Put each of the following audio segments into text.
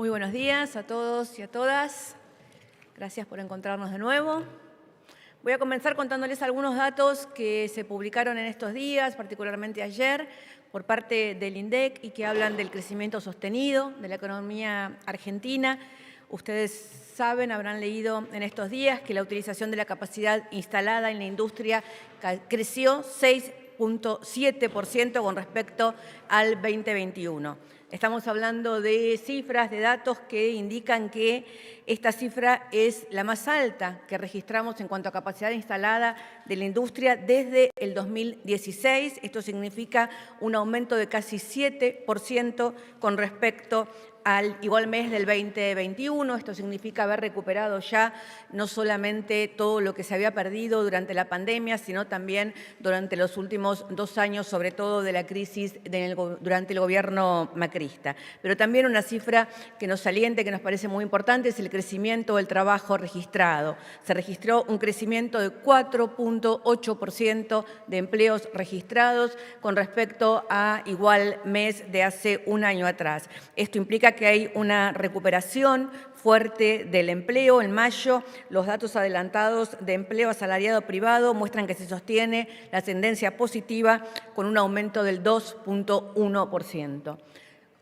Muy buenos días a todos y a todas. Gracias por encontrarnos de nuevo. Voy a comenzar contándoles algunos datos que se publicaron en estos días, particularmente ayer, por parte del INDEC y que hablan del crecimiento sostenido de la economía argentina. Ustedes saben, habrán leído en estos días que la utilización de la capacidad instalada en la industria creció 6,7% con respecto al 2021. Estamos hablando de cifras, de datos que indican que esta cifra es la más alta que registramos en cuanto a capacidad instalada de la industria desde el 2016. Esto significa un aumento de casi 7% con respecto al igual mes del 2021. Esto significa haber recuperado ya no solamente todo lo que se había perdido durante la pandemia, sino también durante los últimos 2 años, sobre todo de la crisis durante el gobierno macrista. Pero también una cifra que nos alienta, que nos parece muy importante, es el crecimiento del trabajo registrado. Se registró un crecimiento de 4,8% de empleos registrados con respecto a igual mes de hace un año atrás. Esto implica que hay una recuperación fuerte del empleo. En mayo, los datos adelantados de empleo asalariado privado muestran que se sostiene la tendencia positiva con un aumento del 2,1%.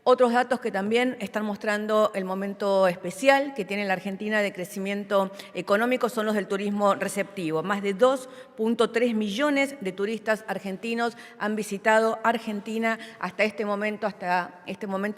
Otros datos que también están mostrando el momento especial que tiene la Argentina de crecimiento económico son los del turismo receptivo. Más de 2,3 millones de turistas argentinos han visitado Argentina hasta este momento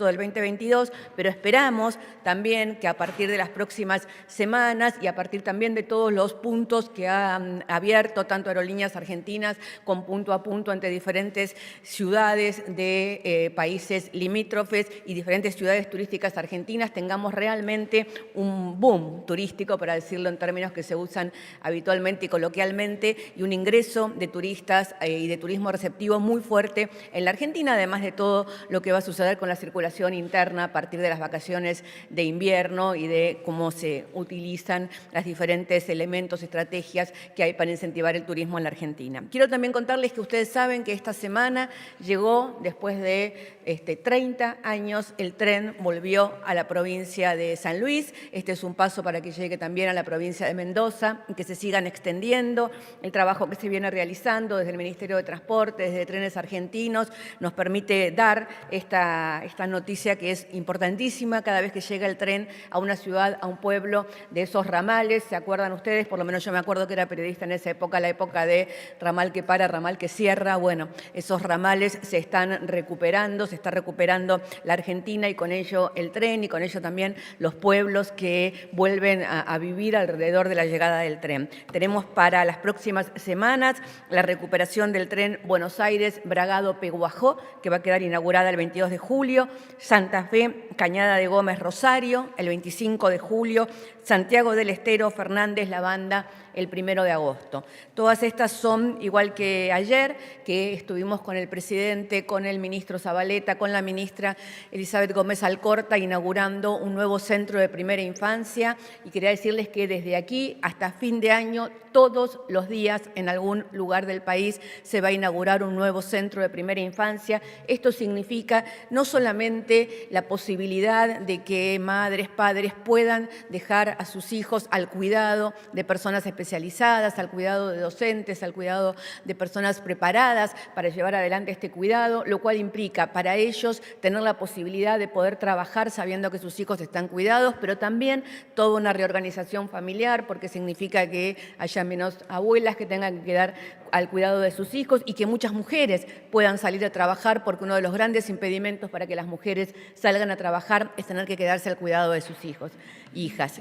del 2022, pero esperamos también que a partir de las próximas semanas y a partir también de todos los puntos que han abierto tanto Aerolíneas Argentinas con punto a punto entre diferentes ciudades de países limítrofes y diferentes ciudades turísticas argentinas, tengamos realmente un boom turístico, para decirlo en términos que se usan habitualmente y coloquialmente, y un ingreso de turistas y de turismo receptivo muy fuerte en la Argentina, además de todo lo que va a suceder con la circulación interna a partir de las vacaciones de invierno y de cómo se utilizan los diferentes elementos, estrategias que hay para incentivar el turismo en la Argentina. Quiero también contarles que ustedes saben que esta semana llegó, después de 30 años, el tren volvió a la provincia de San Luis. Este es un paso para que llegue también a la provincia de Mendoza y que se sigan extendiendo. El trabajo que se viene realizando desde el Ministerio de Transporte, desde Trenes Argentinos, nos permite dar esta noticia que es importantísima cada vez que llega el tren a una ciudad, a un pueblo, de esos ramales. ¿Se acuerdan ustedes? Por lo menos yo me acuerdo que era periodista en esa época, la época de ramal que para, ramal que cierra. Bueno, esos ramales se están recuperando, se está recuperando la Argentina y con ello el tren y con ello también los pueblos que vuelven a vivir alrededor de la llegada del tren. Tenemos para las próximas semanas la recuperación del tren Buenos Aires-Bragado-Peguajó, que va a quedar inaugurada el 22 de julio, Santa Fe, Cañada de Gómez, Rosario, el 25 de julio, Santiago del Estero, Fernández, La Banda, el 1 de agosto. Todas estas son, igual que ayer, que estuvimos con el presidente, con el ministro Zabaleta, con la ministra Elizabeth Gómez Alcorta, inaugurando un nuevo centro de primera infancia. Y quería decirles que desde aquí hasta fin de año, todos los días, en algún lugar del país, se va a inaugurar un nuevo centro de primera infancia. Esto significa no solamente la posibilidad de que madres, padres puedan dejar a sus hijos al cuidado de personas especializadas, al cuidado de docentes, al cuidado de personas preparadas para llevar adelante este cuidado, lo cual implica para ellos tener la posibilidad de poder trabajar sabiendo que sus hijos están cuidados, pero también toda una reorganización familiar, porque significa que haya menos abuelas que tengan que quedar al cuidado de sus hijos y que muchas mujeres puedan salir a trabajar, porque uno de los grandes impedimentos para que las mujeres salgan a trabajar es tener que quedarse al cuidado de sus hijos e hijas.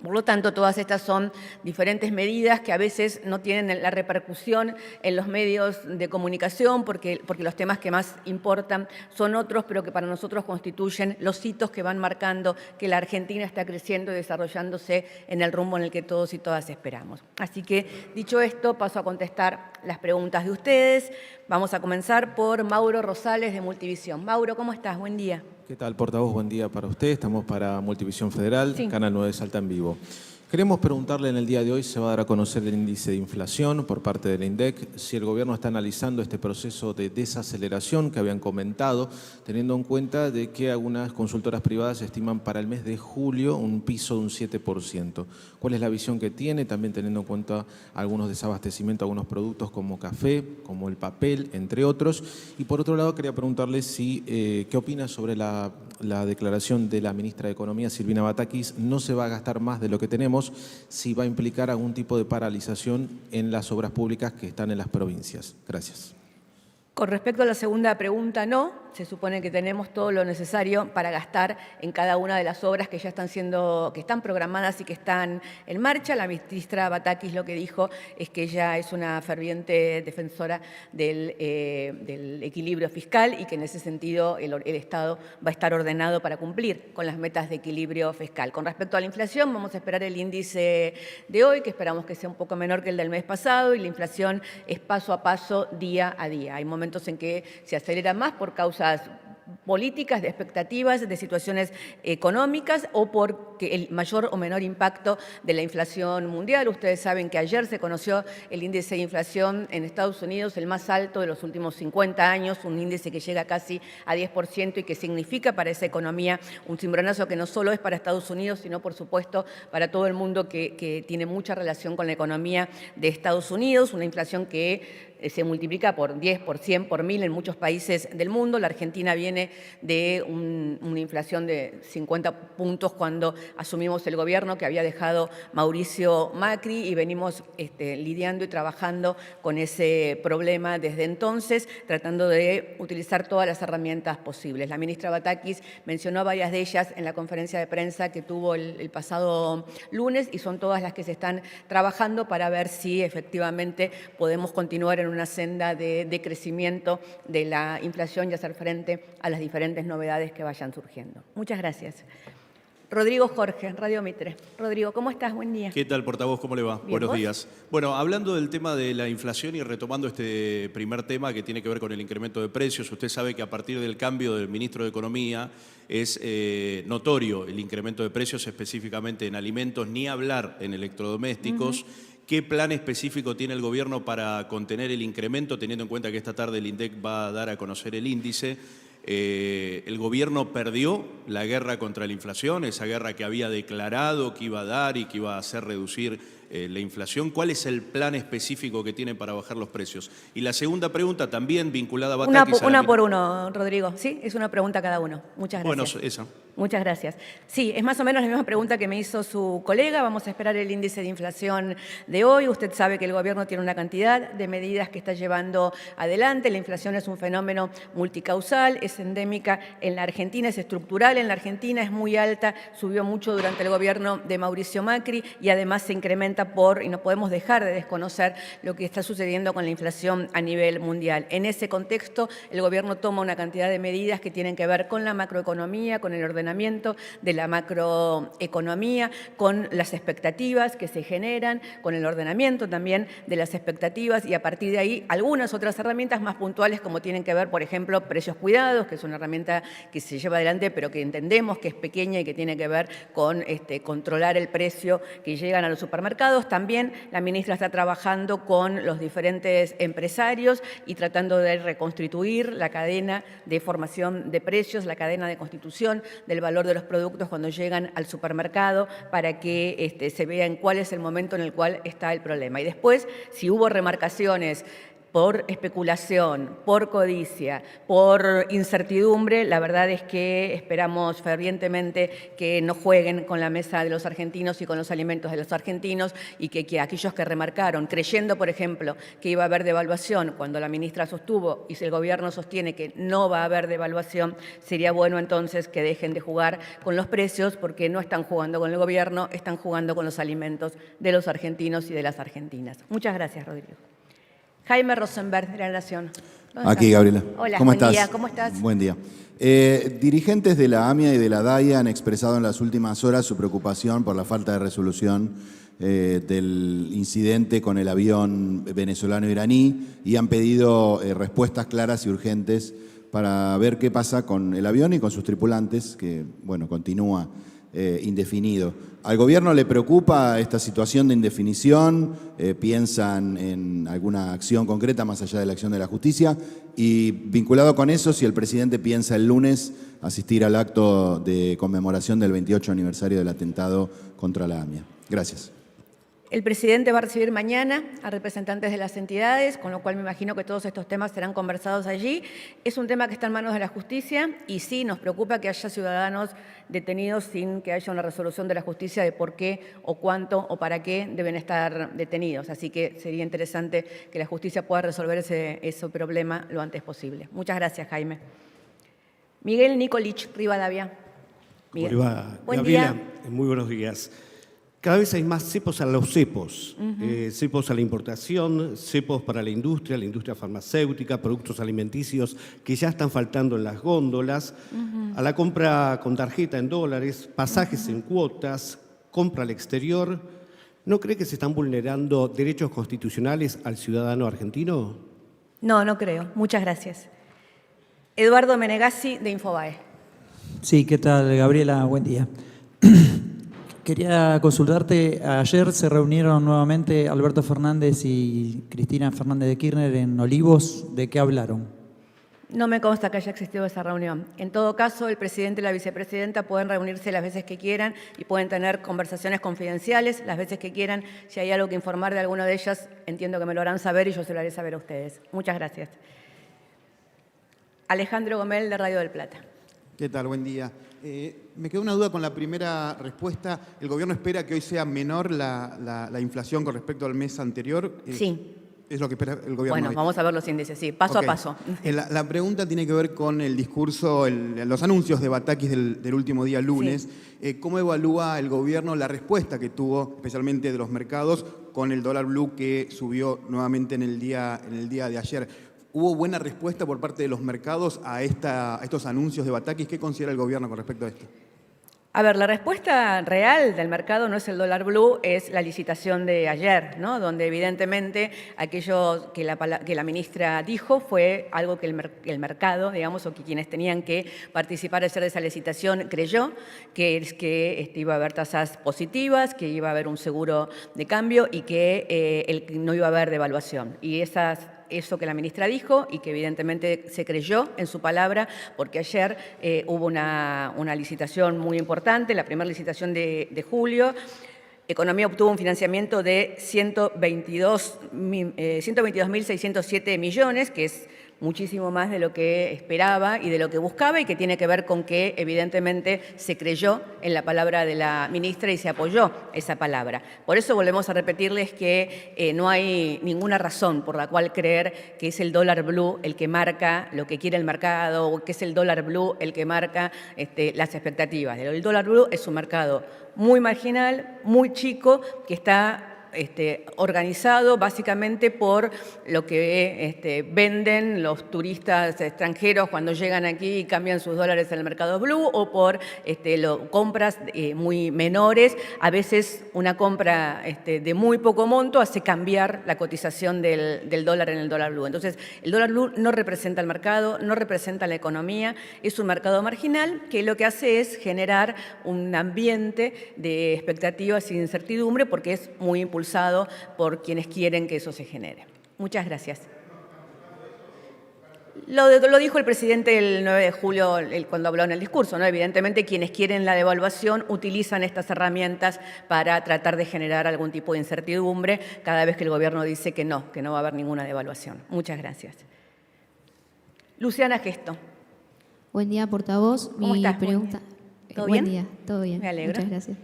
Por lo tanto, todas estas son diferentes medidas que a veces no tienen la repercusión en los medios de comunicación porque los temas que más importan son otros, pero que para nosotros constituyen los hitos que van marcando que la Argentina está creciendo y desarrollándose en el rumbo en el que todos y todas esperamos. Así que, dicho esto, paso a contestar las preguntas de ustedes. Vamos a comenzar por Mauro Rosales de Multivisión. Mauro, ¿cómo estás? Buen día. ¿Qué tal, portavoz? Buen día para usted. Estamos para Multivisión Federal, Sí. Canal 9 Salta en vivo. Queremos preguntarle, en el día de hoy se va a dar a conocer el índice de inflación por parte del INDEC, si el gobierno está analizando este proceso de desaceleración que habían comentado, teniendo en cuenta de que algunas consultoras privadas estiman para el mes de julio un piso de un 7%. ¿Cuál es la visión que tiene? También teniendo en cuenta algunos desabastecimientos, algunos productos como café, como el papel, entre otros. Y por otro lado, quería preguntarle si, qué opina sobre la declaración de la ministra de Economía, Silvina Batakis. No se va a gastar más de lo que tenemos, si va a implicar algún tipo de paralización en las obras públicas que están en las provincias. Gracias. Con respecto a la segunda pregunta, no. Se supone que tenemos todo lo necesario para gastar en cada una de las obras que ya están programadas y que están en marcha. La ministra Batakis lo que dijo es que ella es una ferviente defensora del equilibrio fiscal y que en ese sentido el Estado va a estar ordenado para cumplir con las metas de equilibrio fiscal. Con respecto a la inflación, vamos a esperar el índice de hoy, que esperamos que sea un poco menor que el del mes pasado, y la inflación es paso a paso, día a día. Hay momentos en que se acelera más por causas políticas, de expectativas, de situaciones económicas o por el mayor o menor impacto de la inflación mundial. Ustedes saben que ayer se conoció el índice de inflación en Estados Unidos, el más alto de los últimos 50 años, un índice que llega casi a 10% y que significa para esa economía un cimbronazo que no solo es para Estados Unidos, sino por supuesto para todo el mundo que tiene mucha relación con la economía de Estados Unidos, una inflación que se multiplica por 10, por 100, por 1000 en muchos países del mundo. La Argentina viene de una inflación de 50 puntos cuando asumimos el gobierno que había dejado Mauricio Macri y venimos lidiando y trabajando con ese problema desde entonces, tratando de utilizar todas las herramientas posibles. La ministra Batakis mencionó varias de ellas en la conferencia de prensa que tuvo el pasado lunes y son todas las que se están trabajando para ver si efectivamente podemos continuar en una senda de crecimiento de la inflación y hacer frente a las diferentes novedades que vayan surgiendo. Muchas gracias. Rodrigo Jorge, Radio Mitre. Rodrigo, ¿cómo estás? Buen día. ¿Qué tal, portavoz? ¿Cómo le va? Bien, Buenos ¿vos? días. Bueno, hablando del tema de la inflación y retomando este primer tema que tiene que ver con el incremento de precios, usted sabe que a partir del cambio del ministro de Economía es notorio el incremento de precios específicamente en alimentos, ni hablar en electrodomésticos. ¿Qué plan específico tiene el gobierno para contener el incremento, teniendo en cuenta que esta tarde el INDEC va a dar a conocer el índice? El gobierno perdió la guerra contra la inflación, esa guerra que había declarado que iba a dar y que iba a hacer reducir la inflación. ¿Cuál es el plan específico que tiene para bajar los precios? Y la segunda pregunta, también vinculada a Batakis. Una por uno, Rodrigo. Sí, es una pregunta cada uno. Muchas gracias. Bueno, esa. Muchas gracias. Sí, es más o menos la misma pregunta que me hizo su colega. Vamos a esperar el índice de inflación de hoy. Usted sabe que el gobierno tiene una cantidad de medidas que está llevando adelante. La inflación es un fenómeno multicausal, es endémica en la Argentina, es estructural en la Argentina, es muy alta, subió mucho durante el gobierno de Mauricio Macri y además se incrementa y no podemos dejar de desconocer lo que está sucediendo con la inflación a nivel mundial. En ese contexto, el gobierno toma una cantidad de medidas que tienen que ver con la macroeconomía, con el ordenamiento de la macroeconomía, con las expectativas que se generan, con el ordenamiento también de las expectativas y a partir de ahí algunas otras herramientas más puntuales como tienen que ver, por ejemplo, precios cuidados, que es una herramienta que se lleva adelante pero que entendemos que es pequeña y que tiene que ver con controlar el precio que llegan a los supermercados. También la ministra está trabajando con los diferentes empresarios y tratando de reconstituir la cadena de formación de precios, la cadena de constitución del valor de los productos cuando llegan al supermercado para que se vea en cuál es el momento en el cual está el problema. Y después, si hubo remarcaciones por especulación, por codicia, por incertidumbre, la verdad es que esperamos fervientemente que no jueguen con la mesa de los argentinos y con los alimentos de los argentinos y que aquellos que remarcaron, creyendo, por ejemplo, que iba a haber devaluación cuando la ministra sostuvo y si el gobierno sostiene que no va a haber devaluación, sería bueno entonces que dejen de jugar con los precios porque no están jugando con el gobierno, están jugando con los alimentos de los argentinos y de las argentinas. Muchas gracias, Rodrigo. Jaime Rosenberg, de La Nación. Aquí, Gabriela. Hola, ¿Cómo buen estás? día, ¿cómo estás? Buen día. Dirigentes de la AMIA y de la DAIA han expresado en las últimas horas su preocupación por la falta de resolución del incidente con el avión venezolano-iraní y han pedido respuestas claras y urgentes para ver qué pasa con el avión y con sus tripulantes, que, bueno, continúa indefinido. ¿Al gobierno le preocupa esta situación de indefinición? ¿Piensan en alguna acción concreta más allá de la acción de la justicia? Y vinculado con eso, si el presidente piensa el lunes asistir al acto de conmemoración del 28 aniversario del atentado contra la AMIA. Gracias. El presidente va a recibir mañana a representantes de las entidades, con lo cual me imagino que todos estos temas serán conversados allí. Es un tema que está en manos de la justicia y sí nos preocupa que haya ciudadanos detenidos sin que haya una resolución de la justicia de por qué o cuánto o para qué deben estar detenidos. Así que sería interesante que la justicia pueda resolver ese problema lo antes posible. Muchas gracias, Jaime. Miguel Nicolich, Rivadavia. Miguel. ¿Cómo le va? Buen Gabriela, día. muy buenos días. Cada vez hay más cepos a los cepos, cepos a la importación, cepos para la industria farmacéutica, productos alimenticios que ya están faltando en las góndolas, a la compra con tarjeta en dólares, pasajes en cuotas, compra al exterior. ¿No cree que se están vulnerando derechos constitucionales al ciudadano argentino? No, no creo. Muchas gracias. Eduardo Menegazzi, de Infobae. Sí, ¿qué tal, Gabriela? Buen día. Quería consultarte, ayer se reunieron nuevamente Alberto Fernández y Cristina Fernández de Kirchner en Olivos. ¿De qué hablaron? No me consta que haya existido esa reunión. En todo caso, el presidente y la vicepresidenta pueden reunirse las veces que quieran y pueden tener conversaciones confidenciales las veces que quieran. Si hay algo que informar de alguna de ellas, entiendo que me lo harán saber y yo se lo haré saber a ustedes. Muchas gracias. Alejandro Gomel, de Radio del Plata. ¿Qué tal? Buen día. Me quedó una duda con la primera respuesta. ¿El gobierno espera que hoy sea menor la inflación con respecto al mes anterior? Sí. Es lo que espera el gobierno Bueno, hoy. vamos a ver los índices, sí, paso a paso. La pregunta tiene que ver con el discurso, los anuncios de Batakis del último día lunes. Sí. ¿Cómo evalúa el gobierno la respuesta que tuvo, especialmente de los mercados, con el dólar blue que subió nuevamente en el día de ayer? ¿Hubo buena respuesta por parte de los mercados a estos anuncios de Batakis? ¿Qué considera el gobierno con respecto a esto? A ver, la respuesta real del mercado no es el dólar blue, es la licitación de ayer, ¿no? Donde evidentemente aquello que la ministra dijo fue algo que el mercado, digamos, o que quienes tenían que participar ayer de esa licitación creyó, que es que iba a haber tasas positivas, que iba a haber un seguro de cambio y que no iba a haber devaluación. Y eso que la ministra dijo y que evidentemente se creyó en su palabra, porque ayer hubo una licitación muy importante, la primera licitación de julio. Economía obtuvo un financiamiento de 122.607 millones, que es muchísimo más de lo que esperaba y de lo que buscaba y que tiene que ver con que evidentemente se creyó en la palabra de la ministra y se apoyó esa palabra. Por eso volvemos a repetirles que no hay ninguna razón por la cual creer que es el dólar blue el que marca lo que quiere el mercado o que es el dólar blue el que marca las expectativas. El dólar blue es un mercado muy marginal, muy chico, que está organizado básicamente por lo que venden los turistas extranjeros cuando llegan aquí y cambian sus dólares en el mercado blue o por compras muy menores. A veces una compra de muy poco monto hace cambiar la cotización del dólar en el dólar blue. Entonces, el dólar blue no representa el mercado, no representa la economía, es un mercado marginal que lo que hace es generar un ambiente de expectativas y incertidumbre porque es muy impulsado por quienes quieren que eso se genere. Muchas gracias. Lo dijo el presidente el 9 de julio cuando habló en el discurso, ¿no? Evidentemente quienes quieren la devaluación utilizan estas herramientas para tratar de generar algún tipo de incertidumbre cada vez que el gobierno dice que no va a haber ninguna devaluación. Muchas gracias. Luciana Gesto. Buen día, portavoz. ¿Cómo estás? ¿Todo bien? Buen día, todo bien. Me alegro. Muchas gracias.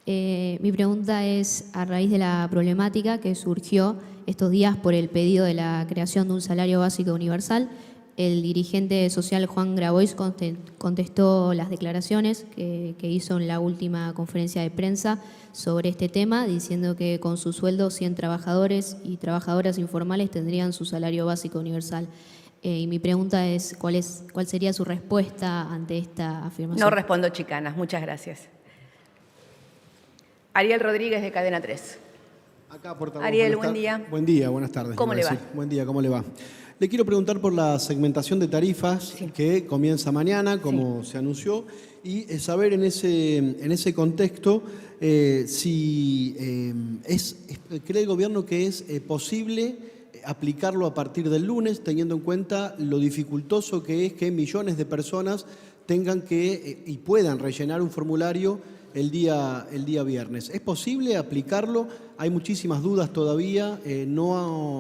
Mi pregunta es a raíz de la problemática que surgió estos días por el pedido de la creación de un salario básico universal. El dirigente social Juan Grabois contestó las declaraciones que hizo en la última conferencia de prensa sobre este tema, diciendo que con su sueldo 100 trabajadores y trabajadoras informales tendrían su salario básico universal. Y mi pregunta es, ¿cuál sería su respuesta ante esta afirmación? No respondo chicanas, muchas gracias. Ariel Rodríguez, de Cadena 3. Acá, portavoz. Ariel, buen día. Buen día, buenas tardes. ¿Cómo le va? Buen día, ¿cómo le va? Le quiero preguntar por la segmentación de tarifas que comienza mañana, como se anunció, y saber en ese contexto si cree el gobierno que es posible aplicarlo a partir del lunes, teniendo en cuenta lo dificultoso que es que millones de personas tengan que y puedan rellenar un formulario el día viernes. ¿Es posible aplicarlo? Hay muchísimas dudas todavía.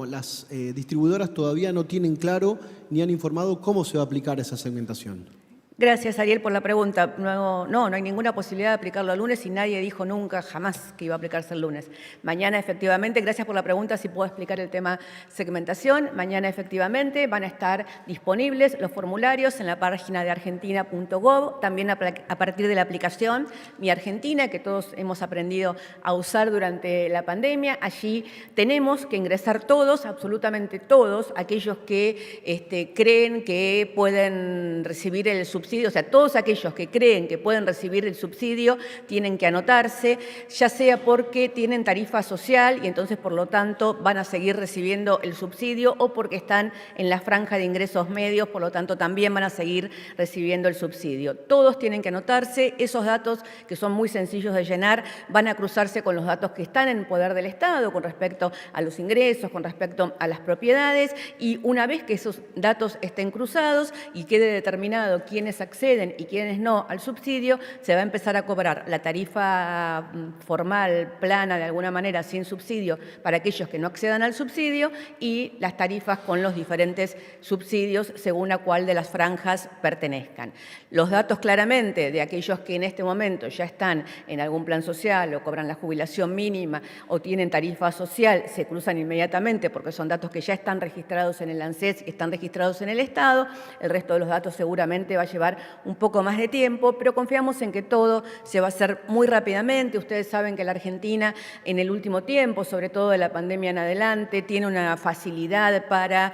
Las distribuidoras todavía no tienen claro ni han informado cómo se va a aplicar esa segmentación. Gracias, Ariel, por la pregunta. No hay ninguna posibilidad de aplicarlo el lunes y nadie dijo nunca, jamás, que iba a aplicarse el lunes. Mañana, efectivamente, gracias por la pregunta, si puedo explicar el tema segmentación. Mañana, efectivamente, van a estar disponibles los formularios en la página de argentina.gov, también a partir de la aplicación Mi Argentina, que todos hemos aprendido a usar durante la pandemia. Allí tenemos que ingresar todos, absolutamente todos, aquellos que creen que pueden recibir el subsidio. O sea, todos aquellos que creen que pueden recibir el subsidio tienen que anotarse, ya sea porque tienen tarifa social y entonces, por lo tanto, van a seguir recibiendo el subsidio o porque están en la franja de ingresos medios, por lo tanto, también van a seguir recibiendo el subsidio. Todos tienen que anotarse. Esos datos, que son muy sencillos de llenar, van a cruzarse con los datos que están en poder del Estado con respecto a los ingresos, con respecto a las propiedades, y una vez que esos datos estén cruzados y quede determinado quiénes acceden y quienes no al subsidio, se va a empezar a cobrar la tarifa formal, plana, de alguna manera, sin subsidio, para aquellos que no accedan al subsidio, y las tarifas con los diferentes subsidios según a cuál de las franjas pertenezcan. Los datos claramente de aquellos que en este momento ya están en algún plan social o cobran la jubilación mínima o tienen tarifa social se cruzan inmediatamente porque son datos que ya están registrados en el ANSES y están registrados en el Estado. El resto de los datos seguramente va a llevar un poco más de tiempo, pero confiamos en que todo se va a hacer muy rápidamente. Ustedes saben que la Argentina en el último tiempo, sobre todo de la pandemia en adelante, tiene una facilidad para,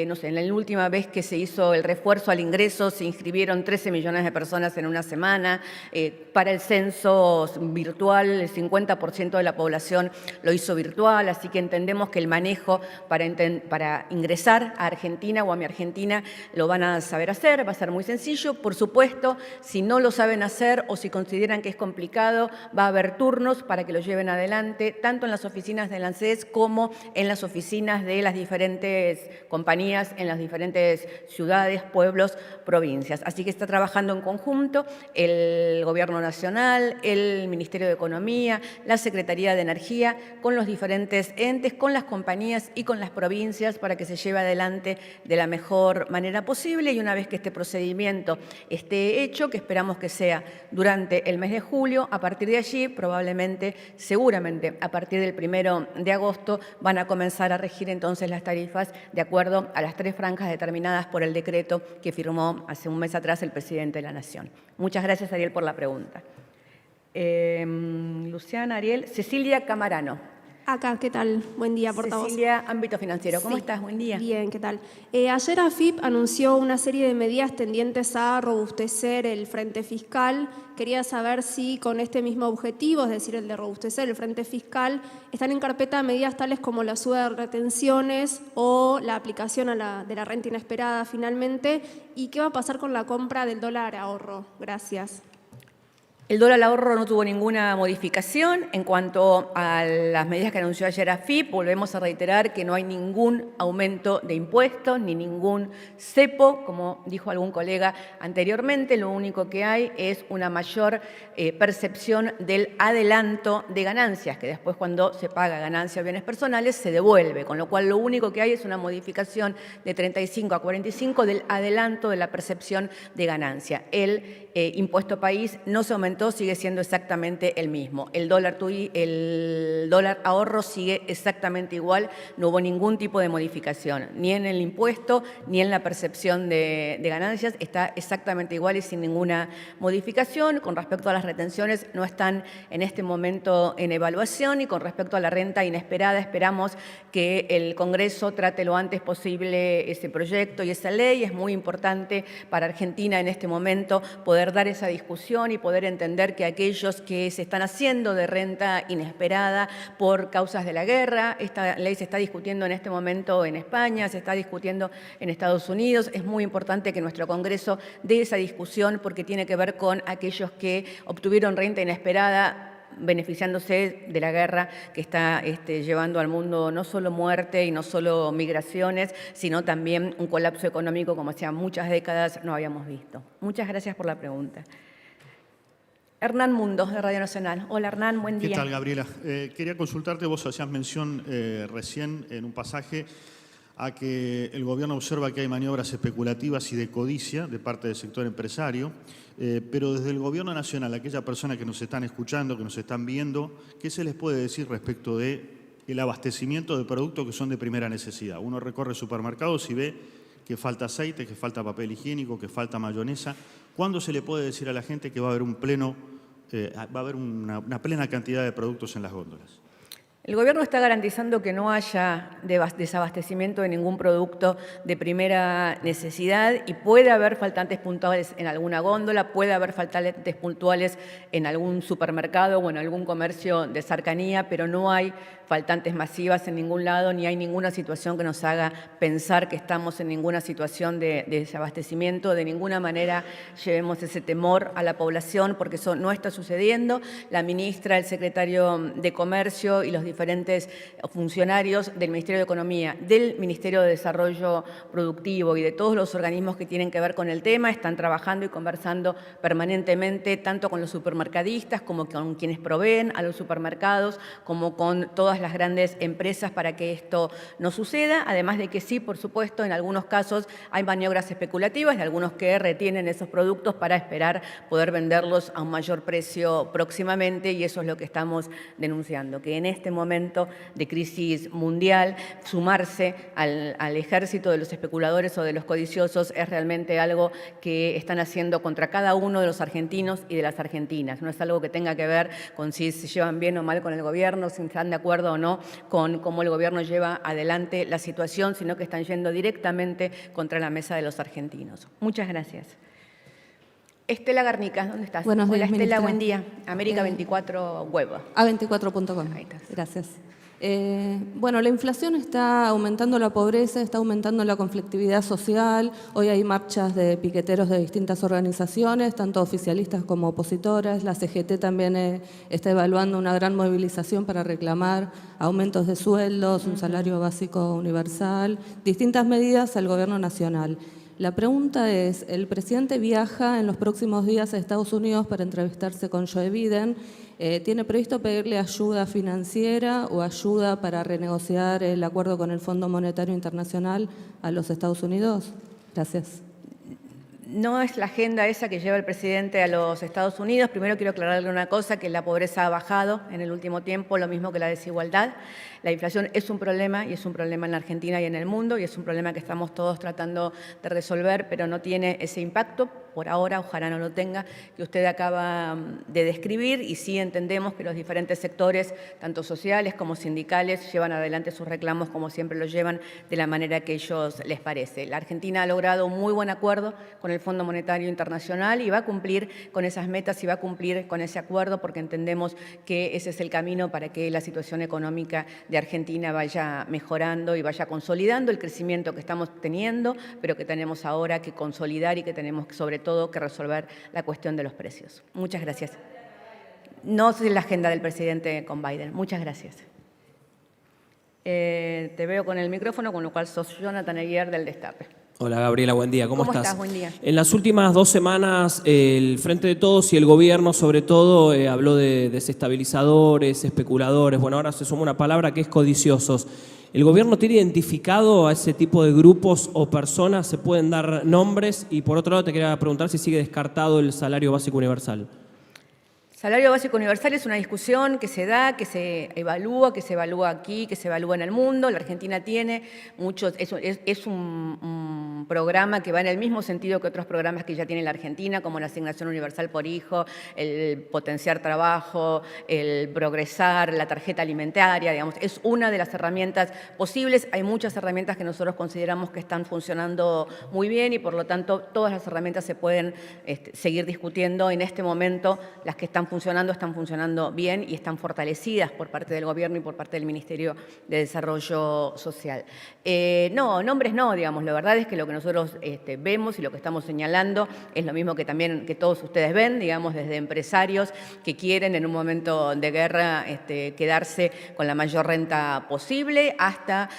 no sé, en la última vez que se hizo el refuerzo al ingreso se inscribieron 13 millones de personas en una semana. Para el censo virtual, el 50% de la población lo hizo virtual, así que entendemos que el manejo para ingresar a Argentina o a Mi Argentina lo van a saber hacer, va a ser muy sencillo. Por supuesto, si no lo saben hacer o si consideran que es complicado, va a haber turnos para que lo lleven adelante, tanto en las oficinas del ANSES como en las oficinas de las diferentes compañías, en las diferentes ciudades, pueblos, provincias. Así que está trabajando en conjunto el Gobierno Nacional, el Ministerio de Economía, la Secretaría de Energía, con los diferentes entes, con las compañías y con las provincias para que se lleve adelante de la mejor manera posible, y una vez que este procedimiento esté hecho, que esperamos que sea durante el mes de julio, a partir de allí, probablemente, seguramente, a partir del 1 de agosto, van a comenzar a regir entonces las tarifas de acuerdo a las 3 franjas determinadas por el decreto que firmó hace un mes atrás el presidente de la Nación. Muchas gracias, Ariel, por la pregunta. Luciana, Ariel. Cecilia Camarano. Acá, ¿qué tal? Buen día, portavoz. Cecilia, Ámbito Financiero. ¿Cómo Sí. estás? Buen día. Bien, ¿qué tal? Ayer AFIP anunció una serie de medidas tendientes a robustecer el frente fiscal. Quería saber si con este mismo objetivo, es decir, el de robustecer el frente fiscal, están en carpeta medidas tales como la suba de retenciones o la aplicación de la renta inesperada finalmente. ¿Y qué va a pasar con la compra del dólar ahorro? Gracias. El dólar ahorro no tuvo ninguna modificación. En cuanto a las medidas que anunció ayer AFIP, volvemos a reiterar que no hay ningún aumento de impuestos ni ningún cepo, como dijo algún colega anteriormente. Lo único que hay es una mayor percepción del adelanto de ganancias, que después, cuando se paga ganancia o bienes personales, se devuelve, con lo cual lo único que hay es una modificación de 35 a 45 del adelanto de la percepción de ganancia. El impuesto país no se aumentó, sigue siendo exactamente el mismo. El dólar ahorro sigue exactamente igual, no hubo ningún tipo de modificación, ni en el impuesto ni en la percepción de ganancias, está exactamente igual y sin ninguna modificación. Con respecto a las retenciones, no están en este momento en evaluación, y con respecto a la renta inesperada, esperamos que el Congreso trate lo antes posible ese proyecto y esa ley. Es muy importante para Argentina en este momento poder dar esa discusión y poder entender entender que aquellos que se están haciendo de renta inesperada por causas de la guerra, esta ley se está discutiendo en este momento en España, se está discutiendo en Estados Unidos, es muy importante que nuestro Congreso dé esa discusión porque tiene que ver con aquellos que obtuvieron renta inesperada beneficiándose de la guerra que está llevando al mundo no solo muerte y no solo migraciones, sino también un colapso económico como hacía muchas décadas no habíamos visto. Muchas gracias por la pregunta. Hernán Mundos, de Radio Nacional. Hola Hernán, buen día. ¿Qué tal, Gabriela? Quería consultarte, vos hacías mención recién en un pasaje a que el gobierno observa que hay maniobras especulativas y de codicia de parte del sector empresario, pero desde el gobierno nacional, aquella persona que nos están escuchando, que nos están viendo, ¿qué se les puede decir respecto del abastecimiento de productos que son de primera necesidad? Uno recorre supermercados y ve que falta aceite, que falta papel higiénico, que falta mayonesa. ¿Cuándo se le puede decir a la gente que va a haber una plena cantidad de productos en las góndolas? El gobierno está garantizando que no haya desabastecimiento de ningún producto de primera necesidad y puede haber faltantes puntuales en alguna góndola, puede haber faltantes puntuales en algún supermercado o en algún comercio de cercanía, pero no hay faltantes masivas en ningún lado, ni hay ninguna situación que nos haga pensar que estamos en ninguna situación de desabastecimiento. De ninguna manera llevemos ese temor a la población porque eso no está sucediendo. La ministra, el secretario de Comercio y los diferentes funcionarios del Ministerio de Economía, del Ministerio de Desarrollo Productivo y de todos los organismos que tienen que ver con el tema están trabajando y conversando permanentemente tanto con los supermercadistas como con quienes proveen a los supermercados, como con todas las grandes empresas para que esto no suceda, además de que sí, por supuesto, en algunos casos hay maniobras especulativas de algunos que retienen esos productos para esperar poder venderlos a un mayor precio próximamente y eso es lo que estamos denunciando, que en este momento de crisis mundial sumarse al ejército de los especuladores o de los codiciosos es realmente algo que están haciendo contra cada uno de los argentinos y de las argentinas. No es algo que tenga que ver con si se llevan bien o mal con el gobierno, si están de acuerdo o no con cómo el gobierno lleva adelante la situación, sino que están yendo directamente contra la mesa de los argentinos. Muchas gracias. Estela Garnica, ¿dónde estás? Buenos días, Hola Estela, ministra. buen día. América 24 Web. A24.com. Ahí estás. Gracias. Bueno, la inflación está aumentando la pobreza, está aumentando la conflictividad social. Hoy hay marchas de piqueteros de distintas organizaciones, tanto oficialistas como opositoras. La CGT también está evaluando una gran movilización para reclamar aumentos de sueldos, un salario básico universal, distintas medidas al gobierno nacional. La pregunta es, el presidente viaja en los próximos días a Estados Unidos para entrevistarse con Joe Biden. ¿Tiene previsto pedirle ayuda financiera o ayuda para renegociar el acuerdo con el Fondo Monetario Internacional a los Estados Unidos? Gracias. No es la agenda esa que lleva el presidente a los Estados Unidos. Primero quiero aclararle una cosa, que la pobreza ha bajado en el último tiempo, lo mismo que la desigualdad. La inflación es un problema y es un problema en la Argentina y en el mundo y es un problema que estamos todos tratando de resolver, pero no tiene ese impacto, por ahora, ojalá no lo tenga, que usted acaba de describir y sí entendemos que los diferentes sectores, tanto sociales como sindicales, llevan adelante sus reclamos como siempre los llevan de la manera que a ellos les parece. La Argentina ha logrado un muy buen acuerdo con el Fondo Monetario Internacional y va a cumplir con esas metas y va a cumplir con ese acuerdo porque entendemos que ese es el camino para que la situación económica de Argentina vaya mejorando y vaya consolidando el crecimiento que estamos teniendo, pero que tenemos ahora que consolidar y que tenemos sobre todo que resolver la cuestión de los precios. Muchas gracias. No es la agenda del presidente con Biden. Muchas gracias. Te veo con el micrófono, con lo cual sos Jonathan Aguiar del Destape. Hola Gabriela, buen día. ¿Cómo estás? Buen día. En las últimas 2 semanas el Frente de Todos y el gobierno sobre todo habló de desestabilizadores, especuladores. Bueno, ahora se suma una palabra que es codiciosos. ¿El gobierno tiene identificado a ese tipo de grupos o personas? ¿Se pueden dar nombres? Y por otro lado te quería preguntar si sigue descartado el salario básico universal. Salario básico universal es una discusión que se da, que se evalúa aquí, que se evalúa en el mundo. La Argentina tiene muchos, es un programa que va en el mismo sentido que otros programas que ya tiene la Argentina, como la asignación universal por hijo, el potenciar trabajo, el progresar, la tarjeta alimentaria, digamos, es una de las herramientas posibles. Hay muchas herramientas que nosotros consideramos que están funcionando muy bien y por lo tanto todas las herramientas se pueden seguir discutiendo. En este momento las que están funcionando bien y están fortalecidas por parte del Gobierno y por parte del Ministerio de Desarrollo Social. No, nombres no, digamos, la verdad es que lo que nosotros vemos y lo que estamos señalando es lo mismo que también que todos ustedes ven, digamos, desde empresarios que quieren en un momento de guerra quedarse con la mayor renta posible, hasta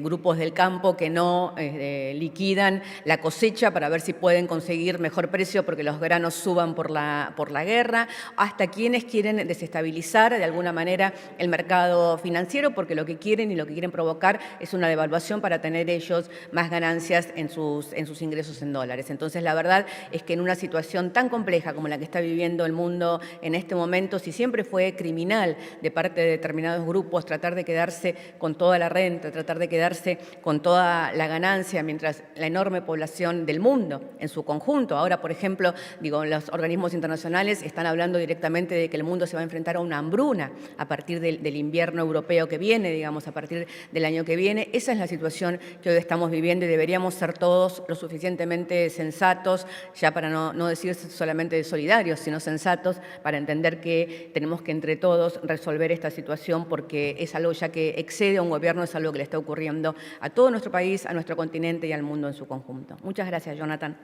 grupos del campo que no liquidan la cosecha para ver si pueden conseguir mejor precio porque los granos suban por la guerra, hasta quienes quieren desestabilizar de alguna manera el mercado financiero porque lo que quieren y lo que quieren provocar es una devaluación para tener ellos más ganancias en sus ingresos en dólares. Entonces, la verdad es que en una situación tan compleja como la que está viviendo el mundo en este momento, si siempre fue criminal de parte de determinados grupos tratar de quedarse con toda la renta, tratar de quedarse con toda la ganancia, mientras la enorme población del mundo en su conjunto, ahora, por ejemplo, los organismos internacionales están hablando directamente de que el mundo se va a enfrentar a una hambruna a partir del invierno europeo que viene, digamos, a partir del año que viene. Esa es la situación que hoy estamos viviendo y deberíamos ser todos lo suficientemente sensatos, ya para no decir solamente solidarios, sino sensatos, para entender que tenemos que entre todos resolver esta situación porque es algo ya que excede a un gobierno, es algo que le está ocurriendo a todo nuestro país, a nuestro continente y al mundo en su conjunto. Muchas gracias, Jonathan.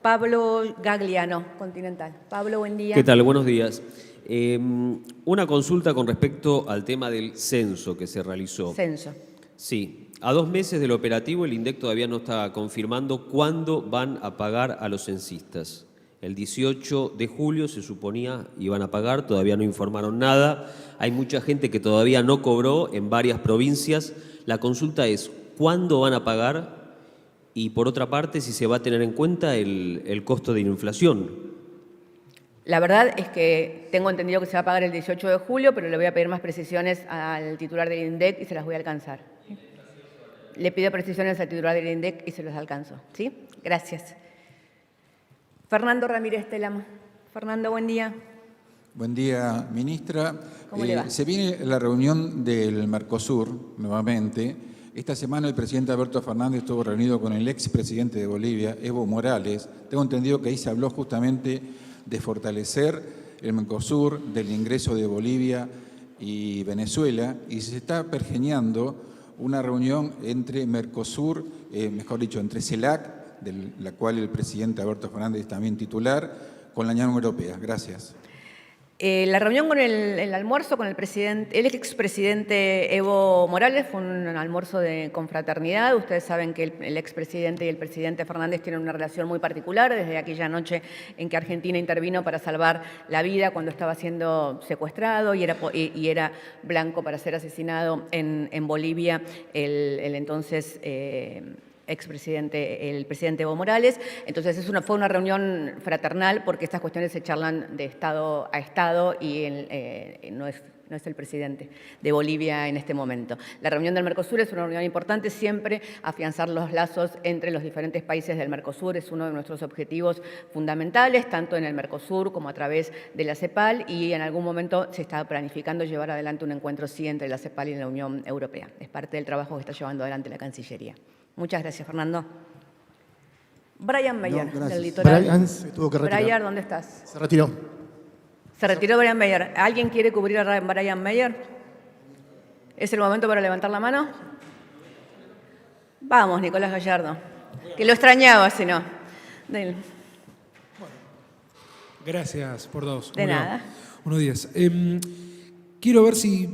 Pablo Gagliano, Continental. Pablo, buen día. ¿Qué tal? Buenos días. Una consulta con respecto al tema del censo que se realizó. Censo. Sí. A 2 meses del operativo, el INDEC todavía no está confirmando cuándo van a pagar a los censistas. El 18 de julio se suponía iban a pagar, todavía no informaron nada. Hay mucha gente que todavía no cobró en varias provincias. La consulta es, ¿cuándo van a pagar? Y por otra parte, si se va a tener en cuenta el costo de la inflación. La verdad es que tengo entendido que se va a pagar el 18 de julio, pero le voy a pedir más precisiones al titular del INDEC y se las voy a alcanzar. Le pido precisiones al titular del INDEC y se los alcanzo. ¿Sí? Gracias. Fernando Ramírez Telam. Fernando, buen día. Buen día, ministra. ¿Cómo le va? Se viene la reunión del Mercosur nuevamente. Esta semana el presidente Alberto Fernández estuvo reunido con el expresidente de Bolivia, Evo Morales. Tengo entendido que ahí se habló justamente de fortalecer el Mercosur, del ingreso de Bolivia y Venezuela, y se está pergeñando una reunión entre Mercosur, mejor dicho, entre CELAC, de la cual el presidente Alberto Fernández es también titular, con la Unión Europea. Gracias. La reunión con el almuerzo con el expresidente Evo Morales fue un almuerzo de confraternidad. Ustedes saben que el expresidente y el presidente Fernández tienen una relación muy particular desde aquella noche en que Argentina intervino para salvar la vida cuando estaba siendo secuestrado y era blanco para ser asesinado en Bolivia el entonces el presidente Evo Morales. Entonces fue una reunión fraternal porque estas cuestiones se charlan de Estado a Estado y no es el presidente de Bolivia en este momento. La reunión del Mercosur es una reunión importante, siempre afianzar los lazos entre los diferentes países del Mercosur es uno de nuestros objetivos fundamentales, tanto en el Mercosur como a través de la CEPAL, y en algún momento se está planificando llevar adelante un encuentro sí entre la CEPAL y la Unión Europea. Es parte del trabajo que está llevando adelante la Cancillería. Muchas gracias, Fernando. Brian Meyer, del Litoral. Brian se tuvo que retirar. Brian, ¿dónde estás? Se retiró. Se retiró Brian Meyer. ¿Alguien quiere cubrir a Brian Meyer? ¿Es el momento para levantar la mano? Vamos, Nicolás Gallardo. Que lo extrañaba, si no. Gracias por dos. De nada. Buenos días. Quiero ver si,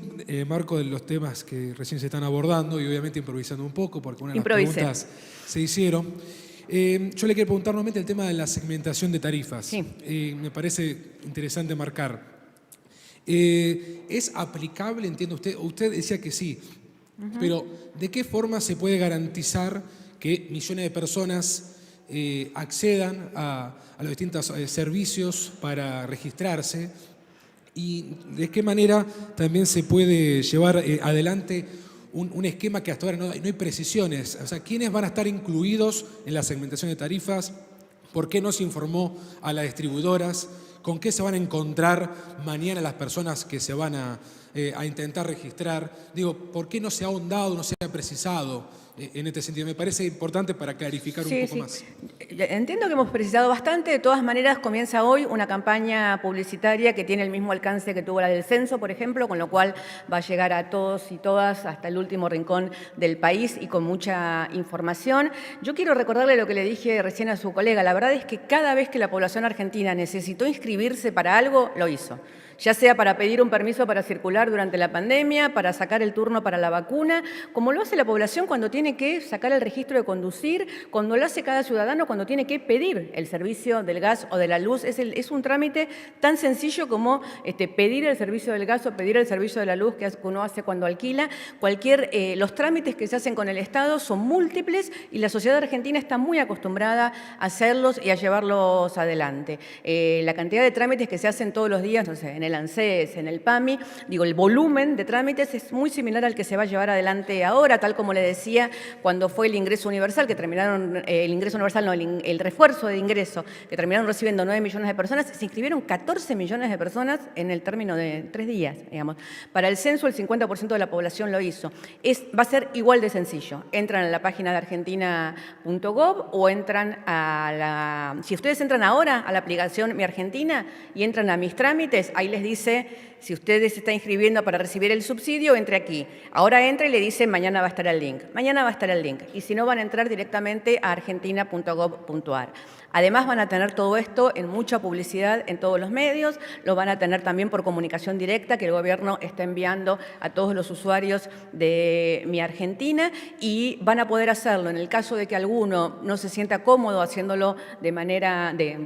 marco de los temas que recién se están abordando, y obviamente improvisando un poco, porque una de las preguntas se hicieron, yo le quiero preguntar nuevamente el tema de la segmentación de tarifas. Sí. Me parece interesante marcar. ¿Es aplicable, entiende usted? Usted decía que sí, pero ¿de qué forma se puede garantizar que millones de personas accedan a los distintos servicios para registrarse? ¿Y de qué manera también se puede llevar adelante un esquema que hasta ahora no hay precisiones. O sea, ¿quiénes van a estar incluidos en la segmentación de tarifas? ¿Por qué no se informó a las distribuidoras? ¿Con qué se van a encontrar mañana las personas que se van a intentar registrar? Digo, ¿por qué no se ha ahondado, no se ha precisado en este sentido? Me parece importante para clarificar un poco más. Entiendo que hemos precisado bastante. De todas maneras, comienza hoy una campaña publicitaria que tiene el mismo alcance que tuvo la del censo, por ejemplo, con lo cual va a llegar a todos y todas hasta el último rincón del país y con mucha información. Yo quiero recordarle lo que le dije recién a su colega. La verdad es que cada vez que la población argentina necesitó inscribirse para algo, lo hizo. Ya sea para pedir un permiso para circular durante la pandemia, para sacar el turno para la vacuna, como lo hace la población cuando tiene que sacar el registro de conducir, cuando lo hace cada ciudadano cuando tiene que pedir el servicio del gas o de la luz. Es un trámite tan sencillo como pedir el servicio del gas o pedir el servicio de la luz que uno hace cuando alquila. Los trámites que se hacen con el Estado son múltiples y la sociedad argentina está muy acostumbrada a hacerlos y a llevarlos adelante. La cantidad de trámites que se hacen todos los días, no sé, en el ANSES, en el PAMI, el volumen de trámites es muy similar al que se va a llevar adelante ahora, tal como le decía, cuando fue el ingreso universal, que terminaron, el refuerzo de ingreso, que terminaron recibiendo 9 millones de personas, se inscribieron 14 millones de personas en el término de 3 días, digamos. Para el censo, el 50% de la población lo hizo. Va a ser igual de sencillo. Entran a la página de argentina.gov o entran si ustedes entran ahora a la aplicación Mi Argentina y entran a Mis Trámites, ahí les dice, si ustedes se están inscribiendo para recibir el subsidio, entre aquí. Ahora entra y le dice, mañana va a estar el link. Mañana va a estar el link. Y si no, van a entrar directamente a argentina.gov.ar. Además, van a tener todo esto en mucha publicidad en todos los medios, lo van a tener también por comunicación directa que el gobierno está enviando a todos los usuarios de Mi Argentina y van a poder hacerlo en el caso de que alguno no se sienta cómodo haciéndolo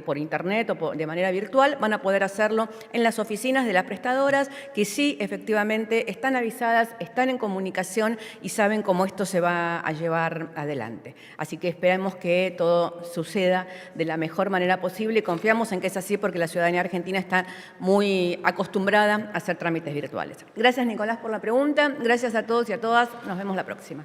por internet o de manera virtual, van a poder hacerlo en las oficinas de las prestadoras que sí, efectivamente, están avisadas, están en comunicación y saben cómo esto se va a llevar adelante. Así que esperamos que todo suceda de la mejor manera posible y confiamos en que es así porque la ciudadanía argentina está muy acostumbrada a hacer trámites virtuales. Gracias, Nicolás, por la pregunta. Gracias a todos y a todas. Nos vemos la próxima.